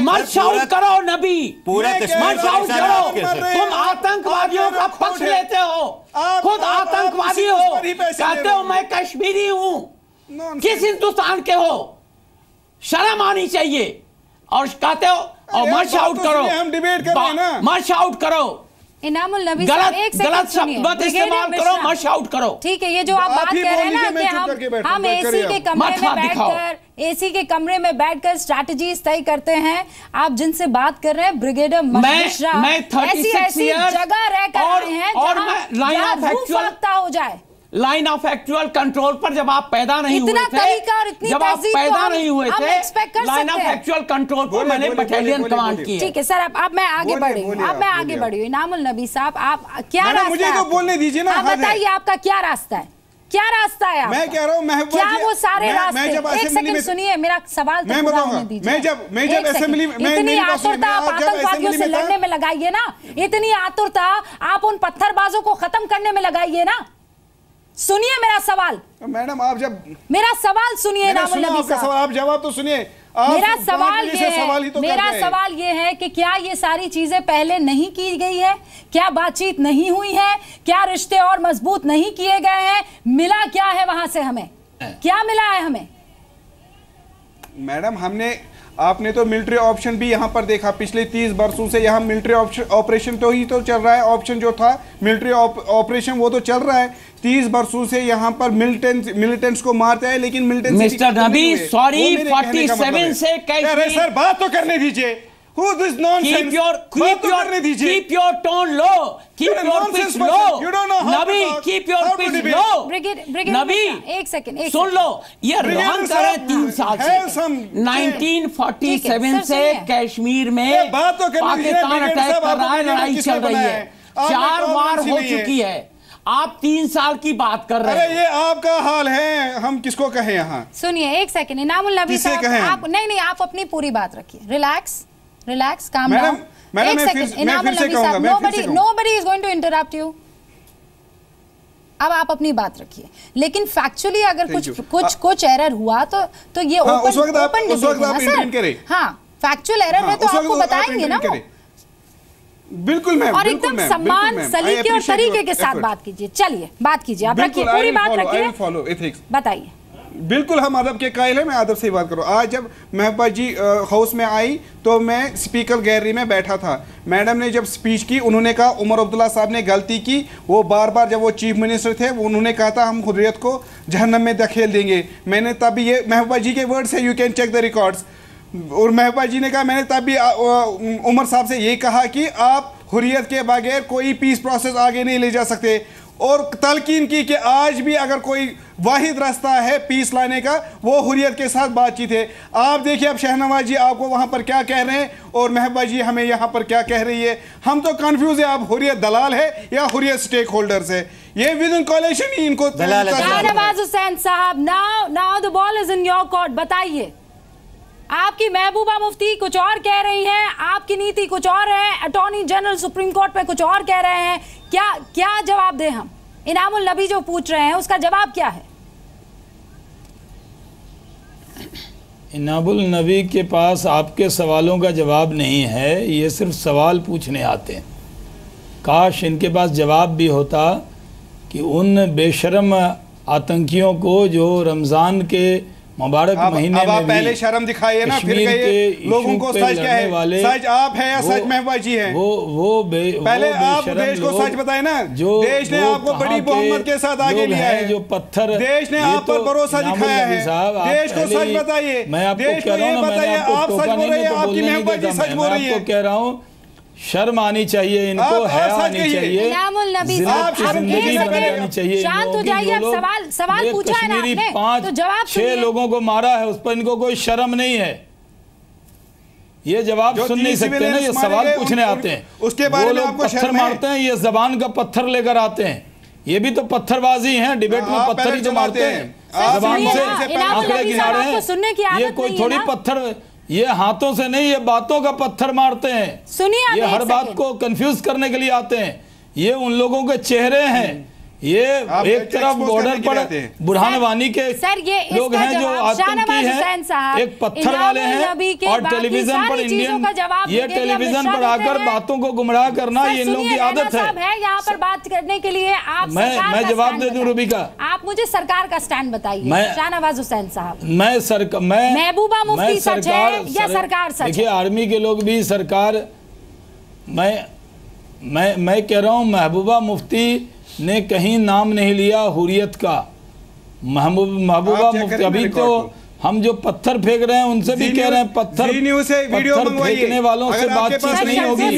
मत शाउट करो नबी, मत शाउट करो। तुम आतंकवादियों का पक्ष लेते हो, खुद आतंकवादी हो, कहते हो मैं कश्मीरी हूं। किस हिंदुस्तान के हो? शर्म आनी चाहिए। और कहते हो और मत शाउट करो, हम डिबेट कर रहे हैं ना, मत शाउट करो। इनामुल नबी गलत साहब, एक सेकंड गलत शब्द मत इस्तेमाल करो, मत शाउट करो। ठीक है, ये जो आप बात कर रहे हैं ना कि हम एसी के कमरे में बैठकर एसी के कमरे में बैठकर स्ट्रैटेजीज तय करते हैं, आप जिनसे बात कर रहे हैं ब्रिगेडियर मिश्रा, मैं 36 ऐसी जगह रहकर आए हैं और मैं लाइन ऑफ एक्चुअल हो जाए, लाइन ऑफ एक्चुअल कंट्रोल पर जब आप पैदा नहीं हुए थे, जब आप पैदा नहीं हुए थे, लाइन ऑफ एक्चुअल कंट्रोल पर मैंने बटालियन कमांड की। ठीक है सर, अब मैं आगे बढ़ी हूँ, अब मैं आगे बढ़ी हूँ। इनामुल नबी साहब, आप क्या रास्ता, मुझे तो बोलने दीजिए ना, बताइए आपका क्या रास्ता है, क्या रास्ता है आपका? मैं कह रहा हूँ क्या वो सारे रास्ते, एक सेकंड सुनिए मेरा सवाल तो पूरा होने दीजिए। मैं जब असेंबली में इतनी आतुरता आप आतंकवादियों से लड़ने में लगाइए ना, इतनी आतुरता आप उन पत्थरबाजों को खत्म करने में लगाइए ना। सुनिए मेरा सवाल मैडम, आप जब मेरा सवाल सुनिए ना, आप जवाब तो सुनिए। मेरा सवाल ये है कि क्या ये सारी चीजें पहले नहीं की गई है, क्या बातचीत नहीं हुई है, क्या रिश्ते और मजबूत नहीं किए गए हैं, मिला क्या है वहां से, हमें क्या मिला है हमें? मैडम, आपने तो मिलिट्री ऑप्शन भी यहाँ पर देखा, पिछले 30 वर्षों से यहाँ मिलिट्री ऑपरेशन तो ही तो चल रहा है, ऑप्शन जो था मिलिट्री ऑपरेशन वो तो चल रहा है 30 वर्षों से यहाँ पर मिलिटेंट्स को मारते हैं, लेकिन मिलिटेंट्स मिस्टर नबी सॉरी 47 से अरे सर बात तो करने दीजिए। Who this nonsense? Keep your tone low. Keep your pitch low. You don't know how Nabी, keep your pitch low. नबी, एक सेकंड सुन लो, ये रॉन्ग कर रहे 3 साल से 1947 से कश्मीर में पाकिस्तान अटैक कर रहा है, लड़ाई चल रही है, 4 बार हो चुकी है, आप 3 साल की बात कर रहे हैं। अरे ये आपका हाल है, हम किसको कहें यहाँ? सुनिए एक सेकंड, इनामुल नबी साहब, आप नहीं आप अपनी पूरी बात रखिए, रिलैक्स काम डाउन। मैडम मैं फिर से कहूंगा, nobody is going to interrupt you। अब आप अपनी बात रखिए, लेकिन फैक्चुअली अगर कुछ एरर हुआ तो ये ओपन डिबेट है। हाँ, फैक्चुअल एरर है तो आपको बताएंगे ना वो। बिल्कुल मैम, और एकदम सम्मान सलीके और तरीके के साथ बात कीजिए। चलिए बात कीजिए, आप रखिए पूरी बात रखिए, बताइए। बिल्कुल हम अदब के कायल हैं, मैं अदब से बात करूँ। आज जब महबूबा जी हाउस में आई तो मैं स्पीकर गैलरी में बैठा था, मैडम ने जब स्पीच की उन्होंने कहा उमर अब्दुल्ला साहब ने गलती की, वो बार बार जब वो चीफ मिनिस्टर थे उन्होंने कहा था हम हुर्रियत को जहन्नम में धकेल देंगे। मैंने तब ये महबूबा जी के वर्ड्स है, you can check the records, और महबूबा जी ने कहा मैंने तब भी उमर साहब से ये कहा कि आप हुर्रियत के बगैर कोई पीस प्रोसेस आगे नहीं ले जा सकते, और तलकीन की कि आज भी अगर कोई वाहिद रास्ता है पीस लाने का वो हुर्रियत के साथ बातचीत है। आप देखिए अब शहनवाज जी आपको वहां पर क्या कह रहे हैं और महबूबा जी हमें यहाँ पर क्या कह रही है, हम तो कंफ्यूज है, अब हुर्रियत दलाल है या हुर्रियत स्टेक होल्डर्स है, ये विद इन कोalition ही इनको। शहनवाज हुसैन साहब, now the ball is in your court, बताइए आपकी महबूबा मुफ्ती कुछ और कह रही हैं, आपकी नीति कुछ और है, अटॉर्नी जनरल सुप्रीम कोर्ट पे कुछ और कह रहे हैं, क्या जवाब दें हम? इनामुल नबी जो पूछ रहे हैं उसका जवाब क्या है? इनामुल नबी के पास आपके सवालों का जवाब नहीं है, ये सिर्फ सवाल पूछने आते हैं। काश इनके पास जवाब भी होता कि उन बेशरम आतंकियों को जो रमज़ान के मुबारक महीने में भी पहले शर्म दिखाइए ना, फिर कहिए लोगों को सच क्या है, सच आप है या सच महबूबा जी है? वो पहले आप देश को सच बताए ना, जो देश ने आपको बड़ी बहुमत के साथ आगे लिया है, जो पत्थर देश ने आप पर भरोसा दिखाया है, देश को सच बताइए, मैं आपको कह रहा हूँ, मैंने आपको टोका नहीं है तो बोलने नहीं देता, मैं आपको कह रहा हूँ शर्म आनी चाहिए इनको, हया आनी चाहिए, जिंदगी बनानी चाहिए। शांत हो जाइए, अब सवाल पूछा है ना आपने, 5-6 लोगों को मारा है, उस पर इनको कोई शर्म नहीं है, ये जवाब सुन नहीं सकते ना, ये सवाल पूछने आते हैं, उसके बाद वो लोग पत्थर मारते हैं, ये जबान का पत्थर लेकर आते हैं, ये भी तो पत्थरबाजी है, डिबेट में पत्थर ही तो मारते हैं, जबान से आंकड़े गिनारे हैं, ये कोई थोड़ी पत्थर, ये हाथों से नहीं, ये बातों का पत्थर मारते हैं, सुनिए ये हर बात को कंफ्यूज करने के लिए आते हैं, ये उन लोगों के चेहरे हैं, ये एक तरफ बॉर्डर पर बुरहान वानी के लोग हैं जो आतंकी हैं, एक पत्थर वाले हैं, और टेलीविजन पर इंडियन, ये टेलीविजन पर आकर बातों को गुमराह करना ये इन लोगों की आदत है। यहाँ पर बात करने के लिए आप मैं जवाब दे दूं रूबिका, आप मुझे सरकार का स्टैंड बताइए शाहनवाज हुसैन साहब। मैं महबूबा मुफ्ती सच है या सरकार सच है? देखिए आर्मी के लोग भी सरकार, मैं मैं कह रहा हूँ महबूबा मुफ्ती ने कहीं नाम नहीं लिया हुर्रियत का। महबूबा मुफ्ती अभी तो हम जो पत्थर फेंक रहे हैं उनसे भी कह रहे हैं पत्थर फेंकने वालों से बातचीत नहीं होगी।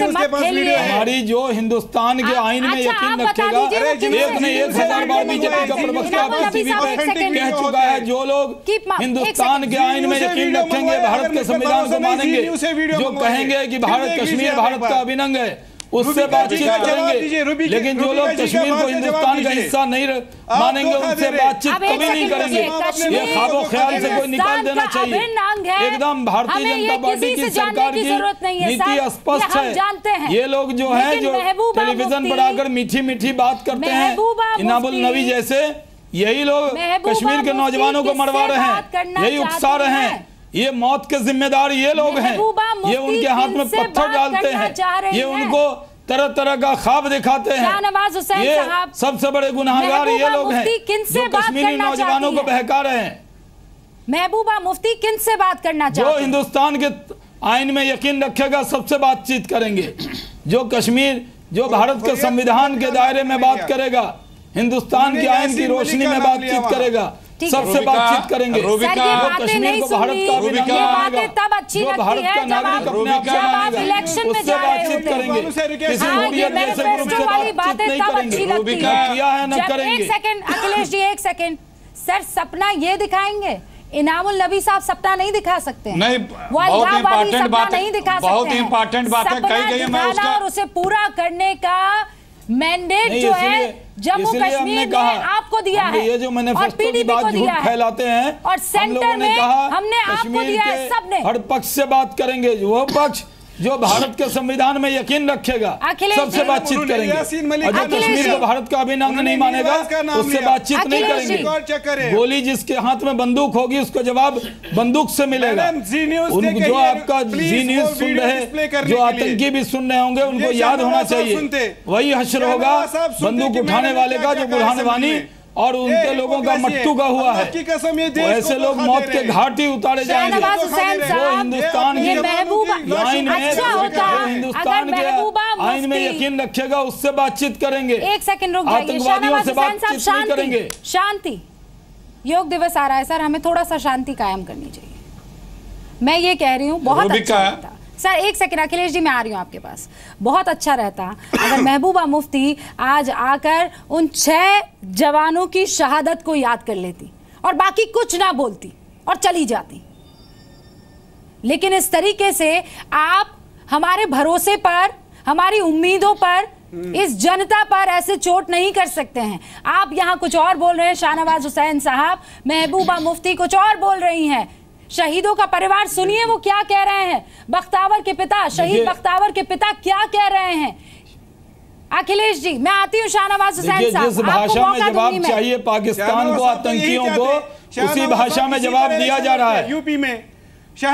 हमारी जो हिंदुस्तान के आइन में यकीन रखेगा, एक ने 1000 बार बीजेपी का प्रवक्ता आपकी टीवी पे कह चुका है, जो लोग हिंदुस्तान के आइन में यकीन रखेंगे, भारत के संविधान को मानेंगे, जो कहेंगे कि भारत कश्मीर भारत का अभिन्न है, उससे बातचीत करेंगे। लेकिन जो लोग कश्मीर को हिंदुस्तान का हिस्सा नहीं मानेंगे, उनसे बातचीत कभी नहीं करेंगे। ये ख्वाबो ख्याल से कोई निकाल देना चाहिए। एकदम भारतीय जनता पार्टी की सरकार की नीति स्पष्ट है। ये लोग जो है, जो टेलीविजन पर आकर मीठी मीठी बात करते हैं, इनामुल नबी जैसे, यही लोग कश्मीर के नौजवानों को मरवा रहे हैं, यही उकसा रहे हैं। ये मौत के जिम्मेदार ये लोग हैं, ये उनके हाथ में पत्थर डालते हैं, ये उनको तरह तरह का ख्वाब दिखाते हैं। ये सबसे बड़े गुनाहगार ये लोग हैं जो कश्मीरी नौजवानों को बहका रहे हैं। महबूबा मुफ्ती किन से बात करना चाहते हैं? जो हिंदुस्तान के आइन में यकीन रखेगा सबसे बातचीत करेंगे। जो कश्मीर, जो भारत के संविधान के दायरे में बात करेगा, हिंदुस्तान के आइन की रोशनी में बातचीत करेगा, सबसे बातचीत करेंगे। कश्मीर को भारत का बातें तब अच्छी लगती है जब आप इलेक्शन में जा रहे होते हैं। मैनिफेस्टो वाली बातें तब अच्छी लगती है। एक सेकंड अखिलेश जी, एक सेकंड सर, सपना ये दिखाएंगे? इनामुल नबी साहब सपना नहीं दिखा सकते हैं। नहीं, बहुत इंपॉर्टेंट बात नहीं दिखा सकते, बहुत इंपॉर्टेंट बात है, कही गई है। मैं उसका और उसे पूरा करने का मैंडेट जो है जम्मू कश्मीर ने आपको दिया है, ये जो मैनिफेस्टो की बात झूठ फैलाते हैं, और सेंटर में हमने आपको दिया है। सबने हर पक्ष से बात करेंगे, वो पक्ष जो भारत के संविधान में यकीन रखेगा सबसे बातचीत करेंगे, और जो कश्मीर को भारत का अभिन्न अंग नहीं मानेगा उससे बातचीत नहीं करेंगे। गोली जिसके हाथ में बंदूक होगी उसको जवाब बंदूक से मिलेगा। जो आपका जी न्यूज सुन रहे, जो आतंकी भी सुन रहे होंगे, उनको याद होना चाहिए वही हश्र होगा बंदूक उठाने वाले का, जो बुरहान वानी और उनके लोगों का मट्टू का हुआ है। तो ऐसे लोग मौत के घाट ही उतारे जाएंगे। जो हिंदुस्तान के आइन में, हिंदुस्तान के आइन में यकीन रखेगा उससे बातचीत करेंगे। एक सेकंड रुक जाइए, आतंकवादियों से बातचीत नहीं करेंगे। शांति, योग दिवस आ रहा है सर, हमें थोड़ा सा शांति कायम करनी चाहिए। मैं ये कह रही हूँ बहुत अच्छा रहता सर, एक सेकंड अखिलेश जी मैं आ रही हूँ आपके पास। बहुत अच्छा रहता अगर महबूबा मुफ्ती आज आकर उन 6 जवानों की शहादत को याद कर लेती और बाकी कुछ ना बोलती और चली जाती। लेकिन इस तरीके से आप हमारे भरोसे पर, हमारी उम्मीदों पर, इस जनता पर ऐसे चोट नहीं कर सकते हैं। आप यहाँ कुछ और बोल रहे हैं, शाहनवाज हुसैन साहब, महबूबा मुफ्ती कुछ और बोल रही हैं। शहीदों का परिवार सुनिए वो क्या कह रहे हैं। बख्तावर के पिता, शहीद बख्तावर के पिता क्या कह रहे हैं। अखिलेश जी मैं आती हूँ, शाहनवाज हुसैन साहब, जिस भाषा में जवाब चाहिए पाकिस्तान को, आतंकियों को, उसी भाषा में जवाब दिया जा रहा है। यूपी में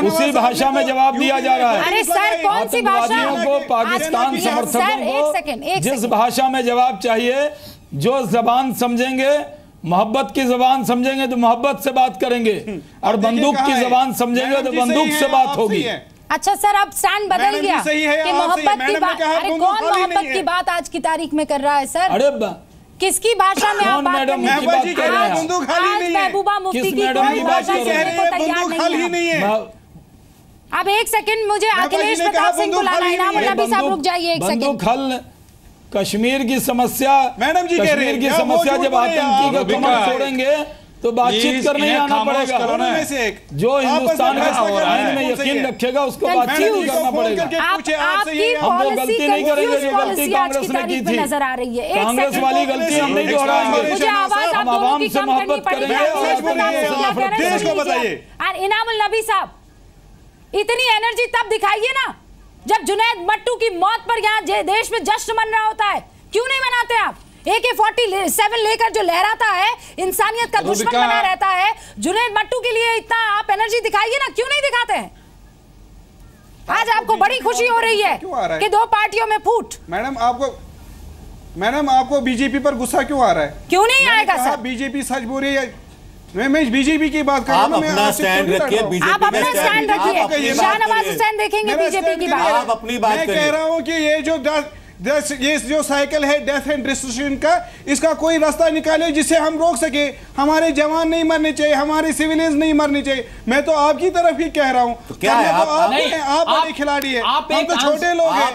उसी भाषा में जवाब दिया जा रहा है। अरे सर कौन सी भाषा को, पाकिस्तान समर्थकों को जिस भाषा में जवाब चाहिए, जो जबान समझेंगे, मोहब्बत की जबान समझेंगे तो मोहब्बत से बात करेंगे, और बंदूक की जबान समझेंगे तो बंदूक से बात होगी। अच्छा सर, अब स्टैंड बदल गया कि मोहब्बत की बात। अरे कौन मोहब्बत की बात आज की तारीख में कर रहा है सर? अरे किसकी भाषा में आप बात कर रहे हैं? महबूबा मुफ्ती की कोई भाषा कहने को तैयार नहीं है। अब एक सेकंड, मुझे अखिलेश प्रताप सिंह को लाना है। इनामुल नबी साहब रुक जाइए एक सेकंड। कश्मीर की समस्या, मैडम जी कश्मीर की समस्या जब आतंकी का कमर छोड़ेंगे तो बातचीत करने ही आना पड़ेगा। जो हिंदुस्तान के आइन में यकीन रखेगा उसको बातचीत करना पड़ेगा। हम वो गलती नहीं करेंगे जो गलती कांग्रेस ने की थी। कांग्रेस वाली गलती हम नहीं दोहराएंगे। हम आवाम से मोहब्बत करेंगे। देश को बताइए। इनामुल नबी साहब, इतनी एनर्जी तब दिखाइए ना जब जुनैद मट्टू की मौत पर यहाँ देश में जश्न मन रहा होता है। क्यों नहीं मनाते आप? AK-47 लेकर जो लहराता है, इंसानियत का दुश्मन बना रहता है, जुनैद मट्टू के लिए इतना आप एनर्जी दिखाइए ना, क्यों नहीं दिखाते हैं? आज आपको बड़ी खुशी हो रही है कि 2 पार्टियों में फूट। मैडम आपको बीजेपी पर गुस्सा क्यों आ रहा है? क्यों नहीं आएगा सर? बीजेपी सच बोल रही है। मैं बीजेपी की बात कर रहा हूं। आप अपना स्टैंड रखिए, आप अपना स्टैंड रखिए। शाहनवाज हुसैन देखेंगे बीजेपी की बात। आप अपनी बात मैं कह रहा हूं कि ये जो ये जो साइकिल है डेथ एंड डिस्ट्रक्शन का, इसका कोई रास्ता निकाले जिससे हम रोक सके। हमारे जवान नहीं मरने चाहिए, हमारे सिविलियंस नहीं मरने चाहिए। मैं तो आपकी तरफ ही कह रहा हूँ। तो क्या है, आप बड़े खिलाड़ी है, हम तो छोटे लोग हैं।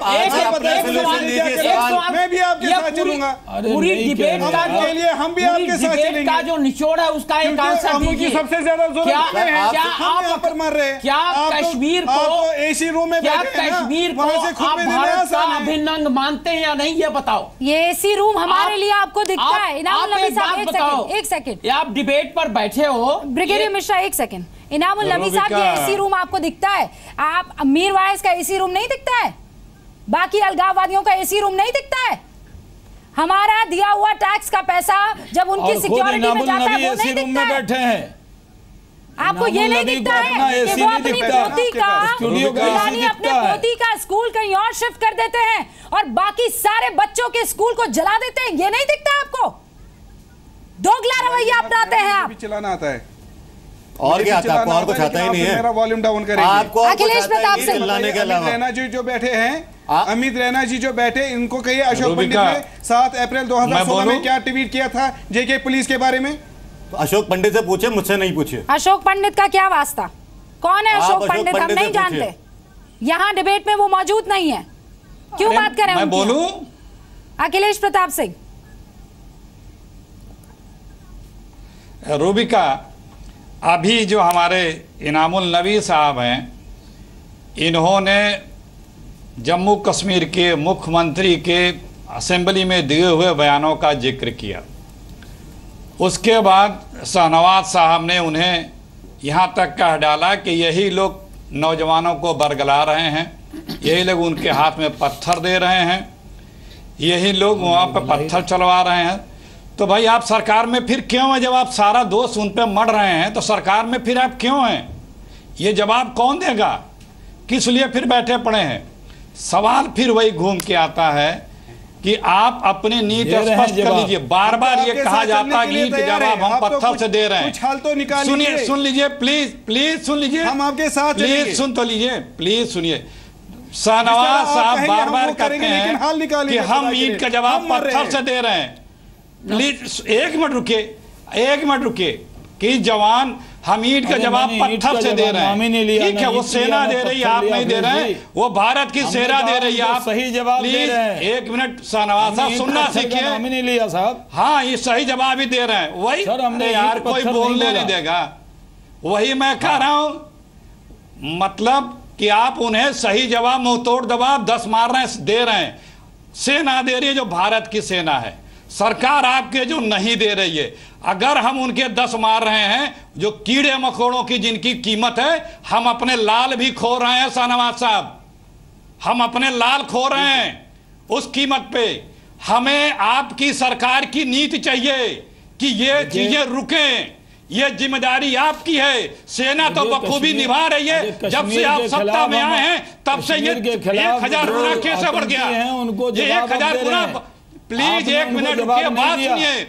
मैं भी आपके साथ चलूंगा, पूरी डिबेट के लिए हम भी आपके साथ चलेंगे। का जो निचोड़ है उसका एक आंसर दीजिए। सबसे ज्यादा जरूरत है, क्या आप पर मर रहे हैं? क्या कश्मीर को एसी रूम में, क्या कश्मीर को आप भारत का अभिन्न अंग मानते हैं या नहीं, ये बताओ। ये एसी रूम हमारे लिए आपको दिखता है? इनामुल नबी साहब एक सेकंड, आप डिबेट पर बैठे हो। ब्रिगेडियर मिश्रा एक सेकंड, इनामुल नबी साहब ये एसी रूम आपको दिखता है? आप मीर वाइस का एसी रूम नहीं दिखता है? बाकी अलगाववादियों का एसी रूम नहीं दिखता है? हमारा दिया हुआ टैक्स का पैसा जब उनकी सिक्योरिटी में जाता है वो नहीं दिखता है? बैठे हैं, आपको ये नहीं दिखता है कि वो अपनी पोती का यानी अपने पोती का स्कूल कहीं और शिफ्ट कर देते हैं और बाकी सारे बच्चों के स्कूल को जला देते हैं? ये नहीं दिखता आपको? दोगला रवैया अपनाते हैं आप। चलाना आता है और क्या आता है आपको? और कुछ आता ही नहीं है। मेरा वॉल्यूम डाउन करेंगे आपको। अखिलेश प्रताप सिंह, रैना जी जो बैठे हैं, अमित रैना जी जो बैठे, इनको कहिए अशोक पंडित ने 7 अप्रैल 2016 में क्या ट्वीट किया था जेके पुलिस के बारे में? तो अशोक पंडित से पूछे, मुझसे नहीं पूछे। अशोक पंडित का क्या वास्ता? कौन है अशोक पंडित? हम नहीं जानते, यहाँ डिबेट में वो मौजूद नहीं है। क्यों बात करें? मैं बोलूं? अखिलेश प्रताप सिंह। रूबिका, अभी जो हमारे इनामुल नबी साहब हैं, इन्होंने जम्मू कश्मीर के मुख्यमंत्री के असेंबली में दिए हुए बयानों का जिक्र किया। उसके बाद शाहनवाज साहब ने उन्हें यहाँ तक कह डाला कि यही लोग नौजवानों को बरगला रहे हैं, यही लोग उनके हाथ में पत्थर दे रहे हैं, यही लोग वहाँ पर पत्थर चलवा रहे हैं। तो भाई आप सरकार में फिर क्यों हैं? जब आप सारा दोष उन पर मढ़ रहे हैं तो सरकार में फिर आप क्यों हैं? ये जवाब कौन देगा? किस लिए फिर बैठे पड़े हैं? सवाल फिर वही घूम के आता है कि आप अपनी नीति स्पष्ट कर लीजिए। बार बार ये कहा जाता है नीति के जवाब हम पत्थर से दे रहे हैं। सुनिए, सुन लीजिए, प्लीज प्लीज सुन लीजिए, हम आपके साथ, प्लीज सुन तो लीजिए, प्लीज सुनिए। शाहनवाज साहब बार बार कहते हैं कि हम ईद का जवाब पत्थर से दे रहे हैं। प्लीज एक मिनट रुकिए, एक मिनट रुकिए कि जवान हम ईद का जवाब पत्थर से दे रहे हैं। ठीक है, वो सेना दे रही है, आप नहीं दे रहे हैं, वो भारत की सेना दे रही है, आप सही जवाब दे रहे हैं। एक मिनट शाहनवाज साहब सुनना सीखिए। नाम नहीं लिया साहब। हाँ, ये सही जवाब ही दे रहे हैं। वही हमने यार कोई बोलने नहीं देगा। वही मैं कह रहा हूं, मतलब कि आप उन्हें सही जवाब, मुंह तोड़ जवाब 10 मार रहे हैं, दे रहे हैं। सेना दे रही है जो भारत की सेना है, सरकार आपके जो नहीं दे रही है। अगर हम उनके 10 मार रहे हैं, जो कीड़े मकोड़ों की जिनकी कीमत है, हम अपने लाल भी खो रहे हैं शाहनवाज साहब, हम अपने लाल खो रहे हैं उस कीमत पे। हमें आपकी सरकार की नीति चाहिए कि ये चीजें रुकें। ये जिम्मेदारी आपकी है। सेना तो बखूबी निभा रही है। जब से आप सत्ता में आए हैं तब से ये 1000 गुना कैसे बढ़ गया? ये 1000 गुना। प्लीज एक मिनट रुकिए, बात सुनिए।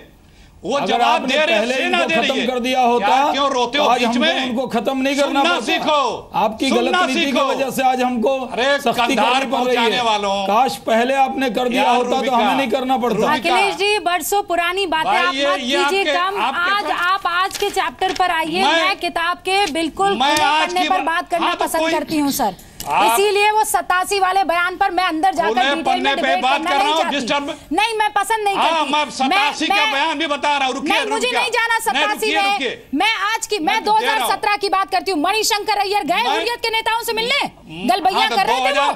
वो जवाब दे रहे, सेना दे रही है। कर दिया होता, क्यों रोते हो बीच में? उनको खत्म नहीं करना पड़ता। सीखो, आपकी गलत नीति की वजह से आज हमको सख्ती करनी पड़ रही है। काश पहले आपने कर दिया होता तो हमें नहीं करना पड़ता। अखिलेश जी, बरसों पुरानी बातें आप मत कीजिए कम। आज आप आज के चैप्टर पर आइए। मैं किताब के बिल्कुल पढ़ने पर बात करना पसंद करती हूँ सर, इसीलिए वो 87 वाले बयान पर मैं अंदर जाकर डिटेल में डिबेट करना नहीं चाहती। नहीं, मैं पसंद नहीं करती। मैं 87 का बयान भी बता रहा हूँ। नहीं, मुझे नहीं जाना 87 में। मैं आज की, मैं 2017 की बात करती हूँ। मणिशंकर अय्यर गए हुर्रियत के नेताओं से मिलने, गलबैया कर रहे थे वो,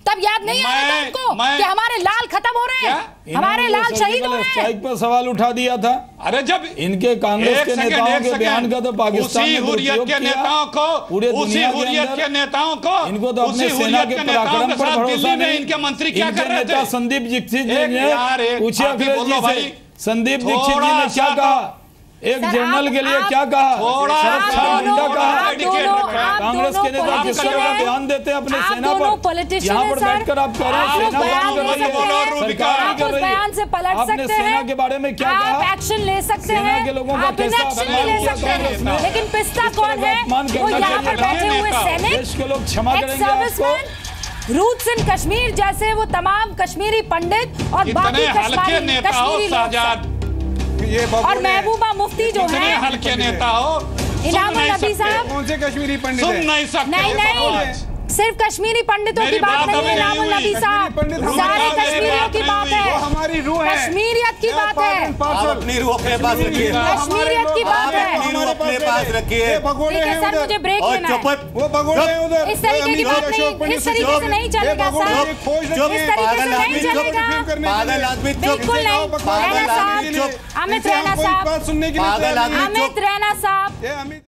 तब याद नहीं आ रहा था उनको कि हमारे लाल खत्म हो रहे हैं, हमारे लाल शहीद हो रहे हैं। स्ट्राइक पर सवाल उठा दिया था। अरे जब इनके कांग्रेस के नेताओं के बयान का तो पाकिस्तान ने हुर्रियत के नेताओं को, उसी हुर्रियत के नेताओं को, इनको तो अपने सेना के पराक्रम पर भरोसा नहीं। इनके मंत्री क्या कर रहे थे? संदीप दीक्षित जी ने पूछे अखिलेश जी से, संदीप दीक्षित जी ने क्या कहा, एक जनरल के लिए क्या कहा, कांग्रेस के नेता किस तरह का बयान देते हैं अपने सेना पर, यहाँ पर बैठकर आप कह रहे हैं सेना सरकार बयान से पलट सकते हैं, सेना के बारे में क्या कहा, एक्शन ले सकते हैं, के लोगों का कैसा ले सकते हैं। लेकिन पिस्ता कौन है? वो यहाँ पर बैठे हुए सैनिक, देश के लोग क्षमा करेंगे आपको, रूट्स इन कश्मीर जैसे वो तमाम कश्मीरी पंडित और बाकी कश्मीरी और महबूबा मुफ्ती जो है हल्के नेता हो, इनामुल नबी साहब कौन से कश्मीरी पंडित सुन नहीं सकते। नहीं सिर्फ कश्मीरी पंडितों की बात नहीं है इनामुल नबी साहब, सारे कश्मीरियों की बात है, हमारी रूह है, कश्मीरियत की बात है, अपनी रूह अपने पास रखिए, कश्मीरियत की बात है, अपनी रूह अपने पास रखिए। सर मुझे ब्रेक लेना है, वो भगोड़े हैं उधर, इस तरीके की बात नहीं, इस तरीके से नहीं चलेगा सर, इस तरीके से नहीं चलेगा, पागल आदमी बिल्कुल नहीं। रैना साहब, अमित रैना साहब, पागल आदमी अमित रैना साहब।